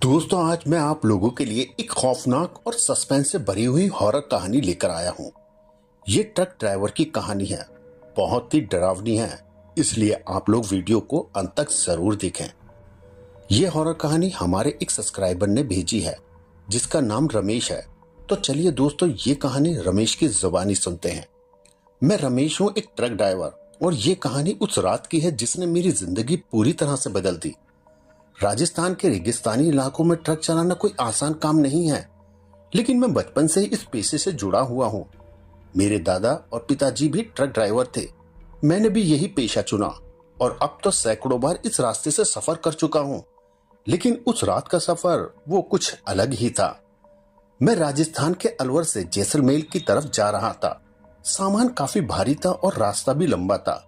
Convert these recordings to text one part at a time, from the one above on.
दोस्तों, आज मैं आप लोगों के लिए एक खौफनाक और सस्पेंस से भरी हुई हॉरर कहानी लेकर आया हूं। ये ट्रक ड्राइवर की कहानी है। बहुत ही डरावनी है, इसलिए आप लोग वीडियो को अंत तक जरूर देखें। ये हॉरर कहानी हमारे एक सब्सक्राइबर ने भेजी है, जिसका नाम रमेश है। तो चलिए दोस्तों, ये कहानी रमेश की जुबानी सुनते हैं। मैं रमेश हूँ, एक ट्रक ड्राइवर, और ये कहानी उस रात की है जिसने मेरी जिंदगी पूरी तरह से बदल दी। राजस्थान के रेगिस्तानी इलाकों में ट्रक चलाना कोई आसान काम नहीं है, लेकिन मैं बचपन से ही इस पेशे से जुड़ा हुआ हूँ। मेरे दादा और पिताजी भी ट्रक ड्राइवर थे। मैंने भी यही पेशा चुना और अब तो सैकड़ों बार इस रास्ते से सफर कर चुका हूँ। लेकिन उस रात का सफर वो कुछ अलग ही था। मैं राजस्थान के अलवर से जैसलमेर की तरफ जा रहा था। सामान काफी भारी था और रास्ता भी लंबा था।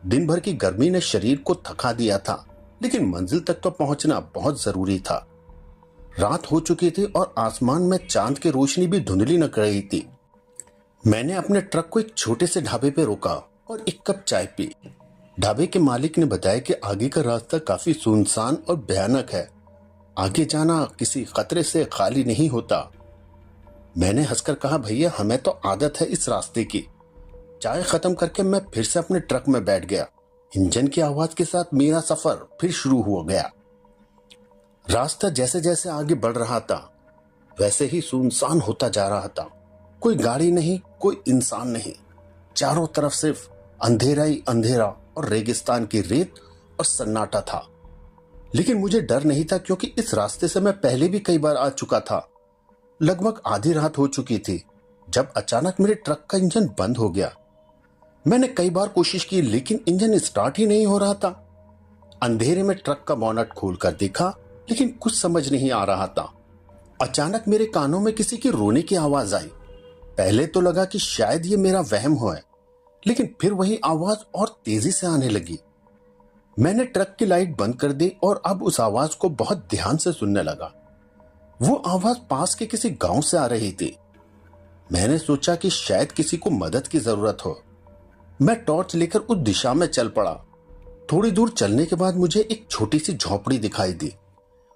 दिन भर की गर्मी ने शरीर को थका दिया था, लेकिन मंजिल तक तो पहुंचना बहुत जरूरी था। रात हो चुकी थी और आसमान में चांद की रोशनी भी धुंधली लग रही थी। मैंने अपने ट्रक को एक छोटे से ढाबे पे रोका और एक कप चाय पी। ढाबे के मालिक ने बताया कि आगे का रास्ता काफी सुनसान और भयानक है। आगे जाना किसी खतरे से खाली नहीं होता। मैंने हंसकर कहा, भैया हमें तो आदत है इस रास्ते की। चाय खत्म करके मैं फिर से अपने ट्रक में बैठ गया। इंजन की आवाज के साथ मेरा सफर फिर शुरू हो गया। रास्ता जैसे जैसे आगे बढ़ रहा था, वैसे ही सुनसान होता जा रहा था। कोई गाड़ी नहीं, कोई इंसान नहीं। चारों तरफ सिर्फ अंधेरा ही अंधेरा और रेगिस्तान की रेत और सन्नाटा था। लेकिन मुझे डर नहीं था, क्योंकि इस रास्ते से मैं पहले भी कई बार आ चुका था। लगभग आधी रात हो चुकी थी जब अचानक मेरे ट्रक का इंजन बंद हो गया। मैंने कई बार कोशिश की, लेकिन इंजन स्टार्ट ही नहीं हो रहा था। अंधेरे में ट्रक का बोनट खोलकर देखा, लेकिन कुछ समझ नहीं आ रहा था। अचानक मेरे कानों में किसी की रोने की आवाज आई। पहले तो लगा कि शायद ये मेरा वहम हो है, लेकिन फिर वही आवाज और तेजी से आने लगी। मैंने ट्रक की लाइट बंद कर दी और अब उस आवाज को बहुत ध्यान से सुनने लगा। वो आवाज पास के किसी गांव से आ रही थी। मैंने सोचा कि शायद किसी को मदद की जरूरत हो। मैं टॉर्च लेकर उस दिशा में चल पड़ा। थोड़ी दूर चलने के बाद मुझे एक छोटी सी झोपड़ी दिखाई दी,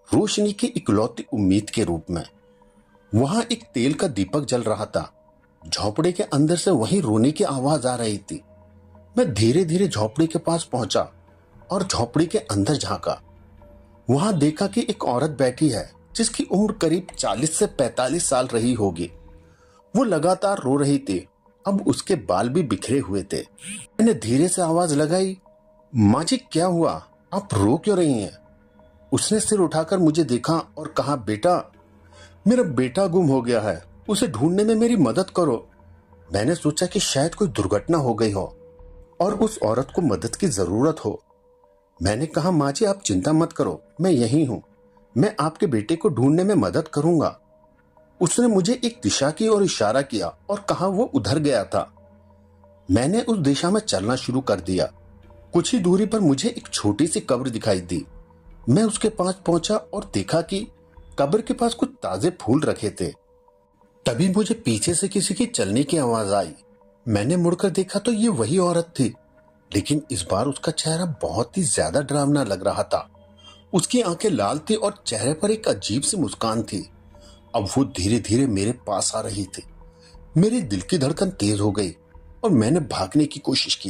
रोशनी की इकलौती उम्मीद के रूप में। वहां एक तेल का दीपक जल रहा था। झोपड़ी के अंदर से वही रोने की आवाज आ रही थी। मैं धीरे धीरे झोपड़ी के पास पहुंचा और झोपड़ी के अंदर झांका। वहां देखा कि एक औरत बैठी है, जिसकी उम्र करीब 40 से 45 साल रही होगी। वो लगातार रो रही थी। अब उसके बाल भी बिखरे हुए थे। मैंने धीरे से आवाज लगाई, माँ जी क्या हुआ, आप रो क्यों रही हैं? उसने सिर उठाकर मुझे देखा और कहा, बेटा, मेरा बेटा गुम हो गया है, उसे ढूंढने में मेरी मदद करो। मैंने सोचा कि शायद कोई दुर्घटना हो गई हो और उस औरत को मदद की जरूरत हो। मैंने कहा, माँ जी आप चिंता मत करो, मैं यहीं हूं। मैं आपके बेटे को ढूंढने में मदद करूंगा। उसने मुझे एक दिशा की ओर इशारा किया और कहा वो उधर गया था। मैंने उस दिशा में चलना शुरू कर दिया। कुछ ही दूरी पर मुझे एक छोटी सी कब्र दिखाई दी। मैं उसके पास पहुंचा और देखा कि कब्र के पास कुछ ताजे फूल रखे थे। तभी मुझे पीछे से किसी की चलने की आवाज आई। मैंने मुड़कर देखा तो ये वही औरत थी, लेकिन इस बार उसका चेहरा बहुत ही ज्यादा डरावना लग रहा था। उसकी आंखें लाल थी और चेहरे पर एक अजीब सी मुस्कान थी। अब वो धीरे धीरे मेरे पास आ रही थी। मेरे दिल की धड़कन तेज हो गई और मैंने भागने की कोशिश की,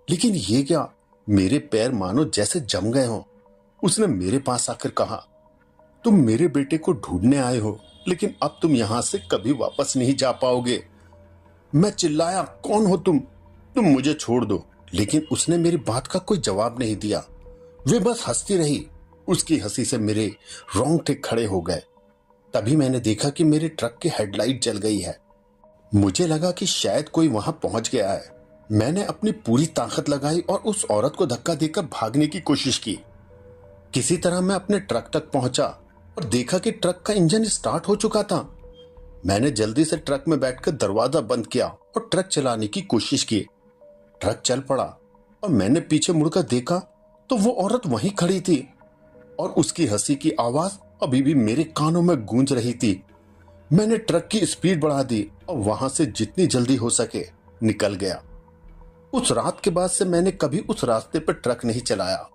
लेकिन ये क्या, मेरे पैर मानो जैसे जम गए हों। उसने मेरे पास आकर कहा, तुम मेरे बेटे को ढूंढने आए हो, लेकिन अब तुम यहां से कभी वापस नहीं जा पाओगे। मैं चिल्लाया, कौन हो तुम मुझे छोड़ दो। लेकिन उसने मेरी बात का कोई जवाब नहीं दिया। वे बस हंसती रही। उसकी हंसी से मेरे रोंगटे खड़े हो गए। तभी मैंने देखा कि मेरे ट्रक की हेडलाइट जल गई है। मुझे लगा कि शायद कोई वहां पहुंच गया है। मैंने अपनी पूरी ताकत लगाई और उस औरत को धक्का देकर भागने की कोशिश की। किसी तरह मैं अपने ट्रक तक पहुंचा और देखा कि ट्रक का इंजन स्टार्ट हो चुका था। मैंने जल्दी से ट्रक में बैठकर दरवाजा बंद किया और ट्रक चलाने की कोशिश की। ट्रक चल पड़ा और मैंने पीछे मुड़कर देखा तो वो औरत वहीं खड़ी थी और उसकी हंसी की आवाज अभी भी मेरे कानों में गूंज रही थी। मैंने ट्रक की स्पीड बढ़ा दी और वहां से जितनी जल्दी हो सके निकल गया। उस रात के बाद से मैंने कभी उस रास्ते पर ट्रक नहीं चलाया।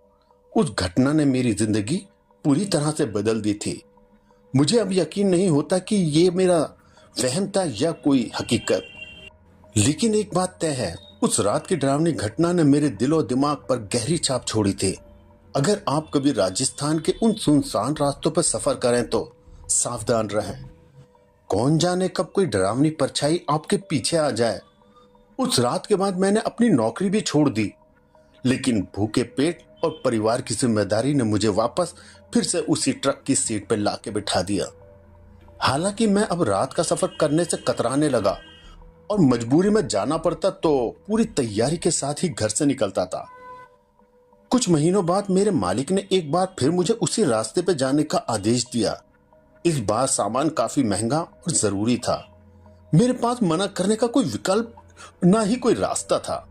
उस घटना ने मेरी जिंदगी पूरी तरह से बदल दी थी। मुझे अब यकीन नहीं होता कि ये मेरा वहम था या कोई हकीकत। लेकिन एक बात तय है, उस रात की डरावनी घटना ने मेरे दिल और दिमाग पर गहरी छाप छोड़ी थी। अगर आप कभी राजस्थान के उन सुनसान रास्तों पर सफर करें तो सावधान रहें। कौन जाने कब कोई डरावनी परछाई आपके पीछे आ जाए। उस रात के बाद मैंने अपनी नौकरी भी छोड़ दी, लेकिन भूखे पेट और परिवार की जिम्मेदारी ने मुझे वापस फिर से उसी ट्रक की सीट पर लाके बिठा दिया। हालांकि मैं अब रात का सफर करने से कतराने लगा और मजबूरी में जाना पड़ता तो पूरी तैयारी के साथ ही घर से निकलता था। कुछ महीनों बाद मेरे मालिक ने एक बार फिर मुझे उसी रास्ते पर जाने का आदेश दिया। इस बार सामान काफी महंगा और जरूरी था। मेरे पास मना करने का कोई विकल्प ना ही कोई रास्ता था।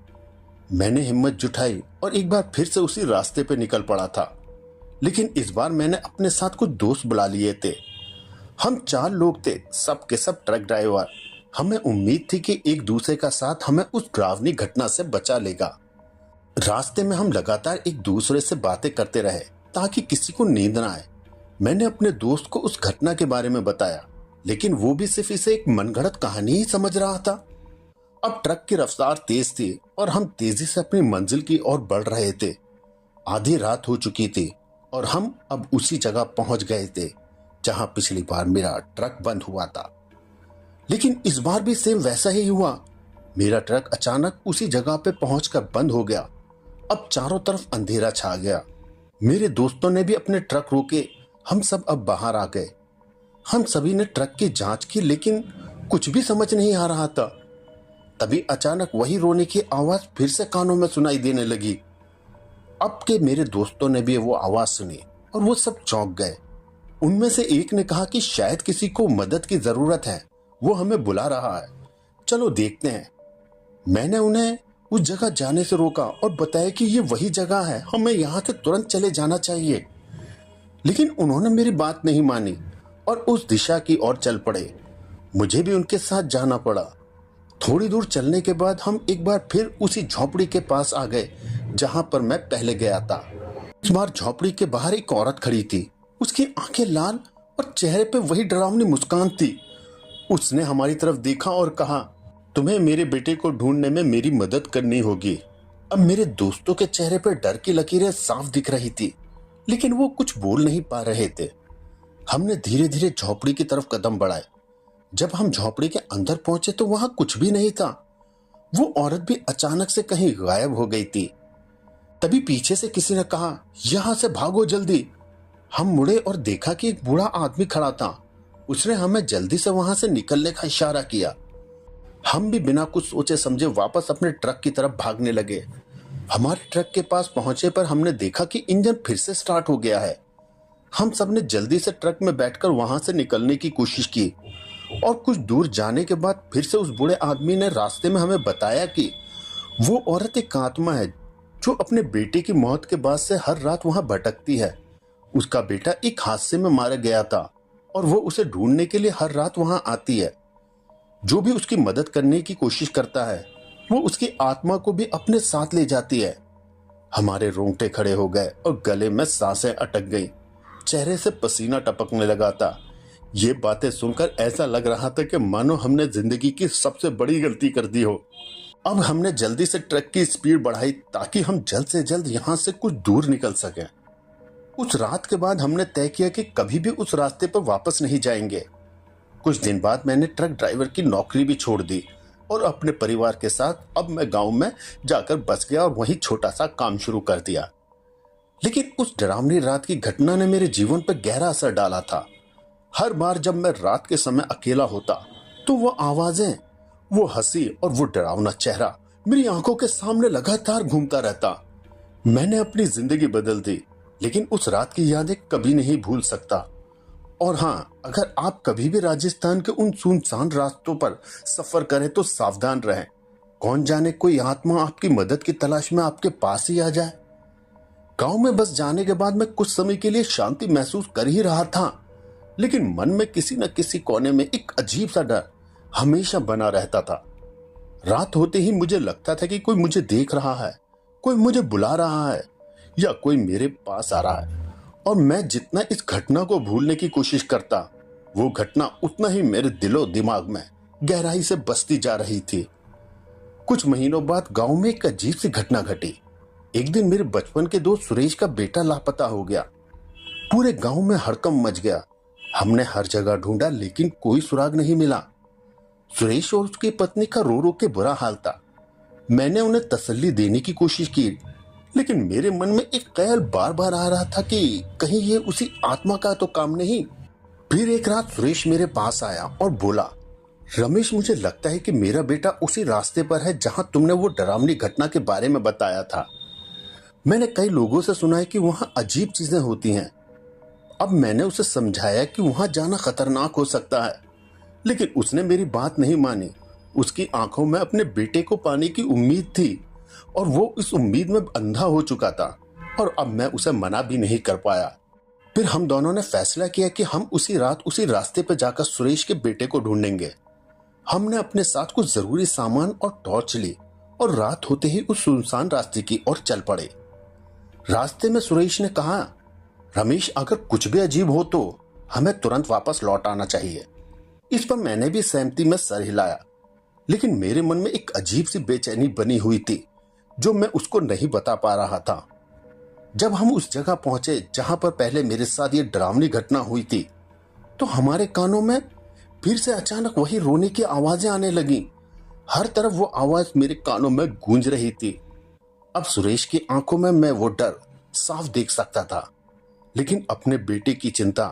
मैंने हिम्मत जुटाई और एक बार फिर से उसी रास्ते पर निकल पड़ा था। लेकिन इस बार मैंने अपने साथ कुछ दोस्त बुला लिए थे। हम 4 लोग थे, सब के सब ट्रक ड्राइवर। हमें उम्मीद थी कि एक दूसरे का साथ हमें उस डरावनी घटना से बचा लेगा। रास्ते में हम लगातार एक दूसरे से बातें करते रहे ताकि किसी को नींद ना आए। मैंने अपने दोस्त को उस घटना के बारे में बताया, लेकिन वो भी सिर्फ इसे एक मनगढ़ंत कहानी ही समझ रहा था। अब ट्रक की रफ्तार तेज थी और हम तेजी से अपनी मंजिल की ओर बढ़ रहे थे। आधी रात हो चुकी थी और हम अब उसी जगह पहुंच गए थे जहां पिछली बार मेरा ट्रक बंद हुआ था। लेकिन इस बार भी सेम वैसा ही हुआ। मेरा ट्रक अचानक उसी जगह पे पहुंचकर बंद हो गया। अब चारों तरफ अंधेरा छा गया। मेरे दोस्तों ने भी अपने ट्रक रोके। हम सब अब बाहर आ गए। हम सभी ने ट्रक की जांच की, लेकिन कुछ भी समझ नहीं आ रहा था। तभी अचानक वही रोने की आवाज फिर से कानों में सुनाई देने लगी। अब के मेरे दोस्तों ने भी वो आवाज सुनी और वो सब चौंक गए। उनमें से एक ने कहा कि शायद किसी को मदद की जरूरत है, वो हमें बुला रहा है, चलो देखते हैं। मैंने उन्हें उस जगह जाने से रोका और बताया कि ये वही जगह है, हमें यहाँ से तुरंत चले जाना चाहिए। लेकिन उन्होंने मेरी बात नहीं मानी और उस दिशा की ओर चल पड़े। मुझे भी उनके साथ जाना पड़ा। थोड़ी दूर चलने के बाद हम एक बार फिर उसी झोपड़ी के पास आ गए जहां पर मैं पहले गया था। इस बार झोपड़ी के बाहर एक औरत खड़ी थी। उसकी आंखें लाल और चेहरे पे वही डरावनी मुस्कान थी। उसने हमारी तरफ देखा और कहा, तुम्हें मेरे बेटे को ढूंढने में मेरी मदद करनी होगी। अब मेरे दोस्तों के चेहरे पर डर की लकीरें साफ दिख रही थी, लेकिन वो कुछ बोल नहीं पा रहे थे। हमने धीरे धीरे झोपड़ी की तरफ कदम बढ़ाए। जब हम झोपड़ी के अंदर पहुंचे तो वहां कुछ भी नहीं था। वो औरत भी अचानक से कहीं गायब हो गई थी। तभी पीछे से किसी ने कहा, यहां से भागो जल्दी। हम मुड़े और देखा कि एक बूढ़ा आदमी खड़ा था। उसने हमें जल्दी से वहां से निकलने का इशारा किया। हम भी बिना कुछ सोचे समझे वापस अपने ट्रक की तरफ भागने लगे। हमारे ट्रक के पास पहुंचे पर हमने देखा कि इंजन फिर से स्टार्ट हो गया है। हम सब ने जल्दी से ट्रक में बैठकर वहां से निकलने की कोशिश की और कुछ दूर जाने के बाद फिर से उस बूढ़े आदमी ने रास्ते में हमें बताया कि वो औरत एक आत्मा है जो अपने बेटे की मौत के बाद से हर रात वहां भटकती है। उसका बेटा एक हादसे में मारा गया था और वो उसे ढूंढने के लिए हर रात वहां आती है। जो भी उसकी मदद करने की कोशिश करता है वो उसकी आत्मा को भी अपने साथ ले जाती है। हमारे रोंगटे खड़े हो गए और गले में सांसें अटक गई। चेहरे से पसीना टपकने लगा था। ये बातें सुनकर ऐसा लग रहा था कि मानो हमने जिंदगी की सबसे बड़ी गलती कर दी हो। अब हमने जल्दी से ट्रक की स्पीड बढ़ाई ताकि हम जल्द से जल्द यहाँ से कुछ दूर निकल सकें। उस रात के बाद हमने तय किया कि कभी भी उस रास्ते पर वापस नहीं जाएंगे। कुछ दिन बाद मैंने ट्रक ड्राइवर की नौकरी भी छोड़ दी और अपने परिवार के साथ अब मैं गांव में जाकर बस गया और वहीं छोटा सा काम शुरू कर दिया। लेकिन उस डरावनी रात की घटना ने मेरे जीवन पर गहरा असर डाला था। हर बार जब मैं रात के समय अकेला होता तो वो आवाजें, वो हंसी और वो डरावना चेहरा मेरी आंखों के सामने लगातार घूमता रहता। मैंने अपनी जिंदगी बदल दी, लेकिन उस रात की यादें कभी नहीं भूल सकता। और हाँ, अगर आप कभी भी राजस्थान के उन सुनसान रास्तों पर सफर करें तो सावधान रहें। कौन जाने कोई आत्मा आपकी मदद की तलाश में आपके पास ही आ जाए। गांव में बस जाने के बाद मैं कुछ समय के लिए शांति महसूस कर ही रहा था, लेकिन मन में किसी न किसी कोने में एक अजीब सा डर हमेशा बना रहता था। रात होते ही मुझे लगता था कि कोई मुझे देख रहा है, कोई मुझे बुला रहा है या कोई मेरे पास आ रहा है। और मैं जितना इस घटना को भूलने की कोशिश करता, वो घटना उतना ही मेरे दिलो दिमाग में गहराई से बसती जा रही थी। कुछ महीनों बाद गांव में एक अजीब सी घटना घटी। एक दिन मेरे बचपन के दोस्त सुरेश का बेटा लापता हो गया। पूरे गांव में हड़कंप मच गया। हमने हर जगह ढूंढा लेकिन कोई सुराग नहीं मिला। सुरेश और उसकी पत्नी का रो रो के बुरा हाल था। मैंने उन्हें तसल्ली देने की कोशिश की, लेकिन मेरे मन में एक ख्याल बार बार आ रहा था कि कहीं ये उसी आत्मा का तो काम नहीं। फिर एक रात सुरेश मेरे पास आया और बोला, रमेश, मुझे लगता है कि मेरा बेटा उसी रास्ते पर है जहां तुमने वो डरावनी घटना के बारे में बताया था। मैंने कई लोगों से सुना है कि वहां अजीब चीजें होती हैं। अब मैंने उसे समझाया कि वहां जाना खतरनाक हो सकता है, लेकिन उसने मेरी बात नहीं मानी। उसकी आंखों में अपने बेटे को पाने की उम्मीद थी और वो इस उम्मीद में अंधा हो चुका था, और अब मैं उसे मना भी नहीं कर पाया। फिर हम दोनों ने फैसला किया कि हम उसी रात उसी रास्ते पर जाकर सुरेश के बेटे को ढूंढेंगे। हमने अपने साथ कुछ जरूरी सामान और टॉर्च ली और रात होते ही उस सुनसान रास्ते की ओर चल पड़े। रास्ते में सुरेश ने कहा, रमेश, अगर कुछ भी अजीब हो तो हमें तुरंत वापस लौट आना चाहिए। इस पर मैंने भी सहमति में सर हिलाया, लेकिन मेरे मन में एक अजीब सी बेचैनी बनी हुई थी जो मैं उसको नहीं बता पा रहा था। जब हम उस जगह पहुंचे जहां पर पहले मेरे साथ ये डरावनी घटना हुई थी, तो हमारे कानों में फिर से अचानक वही रोने की आवाजें आने लगी। हर तरफ वो आवाज मेरे कानों में गूंज रही थी। अब सुरेश की आंखों में मैं वो डर साफ देख सकता था, लेकिन अपने बेटे की चिंता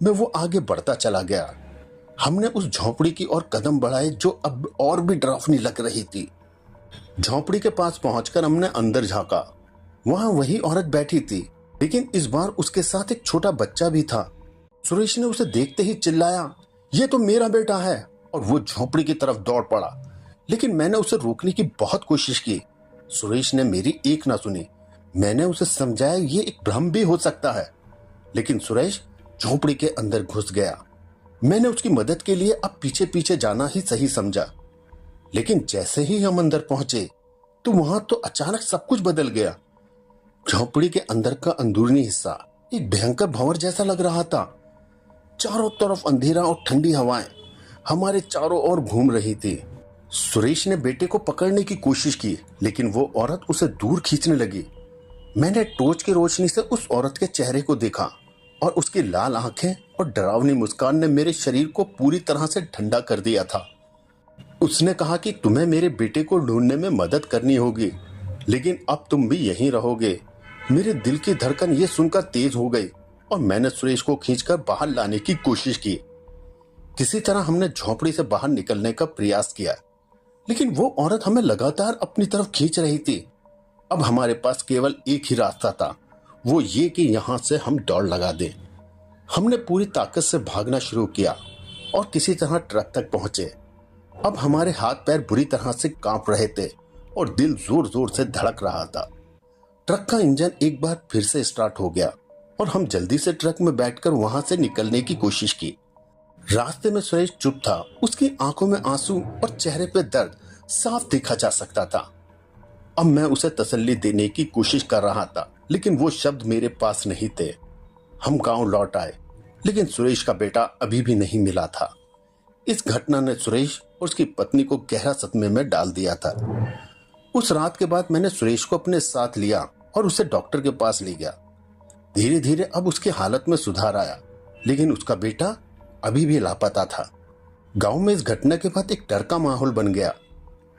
में वो आगे बढ़ता चला गया। हमने उस झोपड़ी की ओर कदम बढ़ाए जो अब और भी डरावनी लग रही थी। झोपड़ी के पास पहुंचकर हमने अंदर झांका। वहां वही औरत बैठी थी, लेकिन इस बार उसके साथ एक छोटा बच्चा भी था। सुरेश ने उसे देखते ही चिल्लाया, ये तो मेरा बेटा है, और वो झोपड़ी की तरफ दौड़ पड़ा। लेकिन मैंने उसे रोकने की बहुत कोशिश की। सुरेश ने मेरी एक ना सुनी। मैंने उसे समझाया ये एक भ्रम भी हो सकता है, लेकिन सुरेश झोपड़ी के अंदर घुस गया। मैंने उसकी मदद के लिए अब पीछे पीछे जाना ही सही समझा, लेकिन जैसे ही हम अंदर पहुंचे तो वहां तो अचानक सब कुछ बदल गया। झोपड़ी के अंदर का अंदरूनी हिस्सा एक भयंकर भंवर जैसा लग रहा था। चारों तरफ अंधेरा और ठंडी हवाएं हमारे चारों ओर घूम रही थी। सुरेश ने बेटे को पकड़ने की कोशिश की, लेकिन वो औरत उसे दूर खींचने लगी। मैंने टॉर्च की रोशनी से उस औरत के चेहरे को देखा और उसकी लाल आंखें और डरावनी मुस्कान ने मेरे शरीर को पूरी तरह से ठंडा कर दिया था। उसने कहा कि तुम्हें मेरे बेटे को ढूंढने में मदद करनी होगी, लेकिन अब तुम भी यहीं रहोगे। मेरे दिल की धड़कन ये सुनकर तेज हो गई और मैंने सुरेश को खींचकर बाहर लाने की कोशिश की। किसी तरह हमने झोपड़ी से बाहर निकलने का प्रयास किया, लेकिन वो औरत हमें लगातार अपनी तरफ खींच रही थी। अब हमारे पास केवल एक ही रास्ता था, वो ये कि यहाँ से हम दौड़ लगा दें। हमने पूरी ताकत से भागना शुरू किया और किसी तरह ट्रक तक पहुंचे। अब हमारे हाथ पैर बुरी तरह से कांप रहे थे और दिल जोर जोर से धड़क रहा था। ट्रक का इंजन एक बार फिर से स्टार्ट हो गया और हम जल्दी से ट्रक में बैठकर वहां से निकलने की कोशिश की। रास्ते में सुरेश चुप था। उसकी आंखों में आंसू और चेहरे पे दर्द साफ देखा जा सकता था। अब मैं उसे तसल्ली देने की कोशिश कर रहा था, लेकिन वो शब्द मेरे पास नहीं थे। हम गांव लौट आए, लेकिन सुरेश का बेटा अभी भी नहीं मिला था। इस घटना ने सुरेश और उसकी पत्नी को गहरा सदमे में डाल दिया था। उस रात के बाद मैंने सुरेश को अपने साथ लिया और उसे डॉक्टर के पास ले गया। धीरे धीरे अब उसकी हालत में सुधार आया, लेकिन उसका बेटा अभी भी लापता था। गांव में इस घटना के बाद एक डर का माहौल बन गया।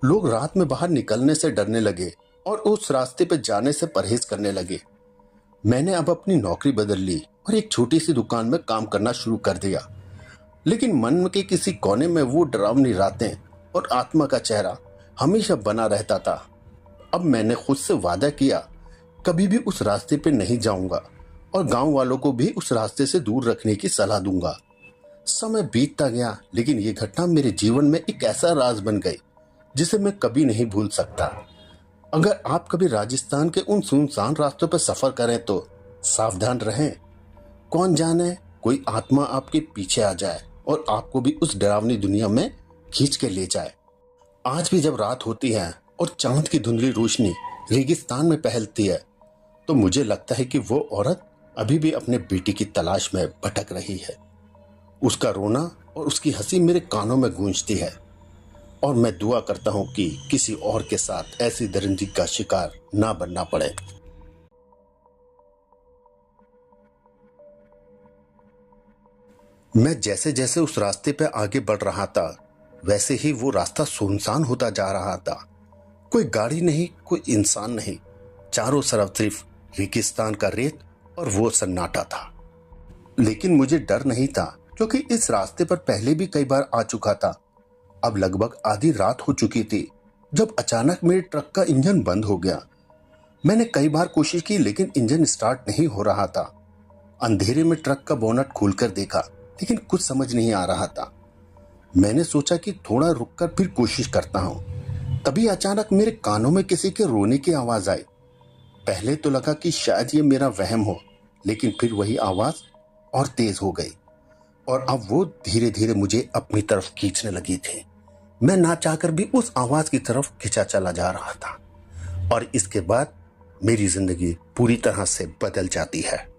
लोग रात में बाहर निकलने से डरने लगे और उस रास्ते पर जाने से परहेज करने लगे। मैंने अब अपनी नौकरी बदल ली और एक छोटी सी दुकान में काम करना शुरू कर दिया, लेकिन मन के किसी कोने में वो डरावनी रातें और आत्मा का चेहरा हमेशा बना रहता था। अब मैंने खुद से वादा किया, कभी भी उस रास्ते पे नहीं जाऊंगा और गांव वालों को भी उस रास्ते से दूर रखने की सलाह दूंगा। समय बीतता गया, लेकिन ये घटना मेरे जीवन में एक ऐसा राज बन गई जिसे मैं कभी नहीं भूल सकता। अगर आप कभी राजस्थान के उन सुनसान रास्तों पर सफर करें तो सावधान रहें। कौन जाने कोई आत्मा आपके पीछे आ जाए और आपको भी उस डरावनी दुनिया में खींच के ले जाए। आज भी जब रात होती है और चांद की धुंधली रोशनी रेगिस्तान में फैलती है, तो मुझे लगता है कि वो औरत अभी भी अपने बेटी की तलाश में भटक रही है। उसका रोना और उसकी हंसी मेरे कानों में गूंजती है और मैं दुआ करता हूं कि किसी और के साथ ऐसी दरिंदगी का शिकार ना बनना पड़े। मैं जैसे जैसे उस रास्ते पे आगे बढ़ रहा था, वैसे ही वो रास्ता सुनसान होता जा रहा था। कोई गाड़ी नहीं, कोई इंसान नहीं। चारों तरफ सिर्फ रेगिस्तान का रेत और वो सन्नाटा था। लेकिन मुझे डर नहीं था, क्योंकि इस रास्ते पर पहले भी कई बार आ चुका था। अब लगभग आधी रात हो चुकी थी जब अचानक मेरे ट्रक का इंजन बंद हो गया। मैंने कई बार कोशिश की, लेकिन इंजन स्टार्ट नहीं हो रहा था। अंधेरे में ट्रक का बोनट खोलकर देखा, लेकिन कुछ समझ नहीं आ रहा था। मैंने सोचा कि थोड़ा रुककर फिर कोशिश करता हूं। तभी अचानक मेरे कानों में किसी के रोने की आवाज आई। पहले तो लगा कि शायद ये मेरा वहम हो, लेकिन फिर वही आवाज और तेज हो गई और अब वो धीरे धीरे मुझे अपनी तरफ खींचने लगी थी। मैं ना चाहकर भी उस आवाज की तरफ खिंचा चला जा रहा था और इसके बाद मेरी जिंदगी पूरी तरह से बदल जाती है।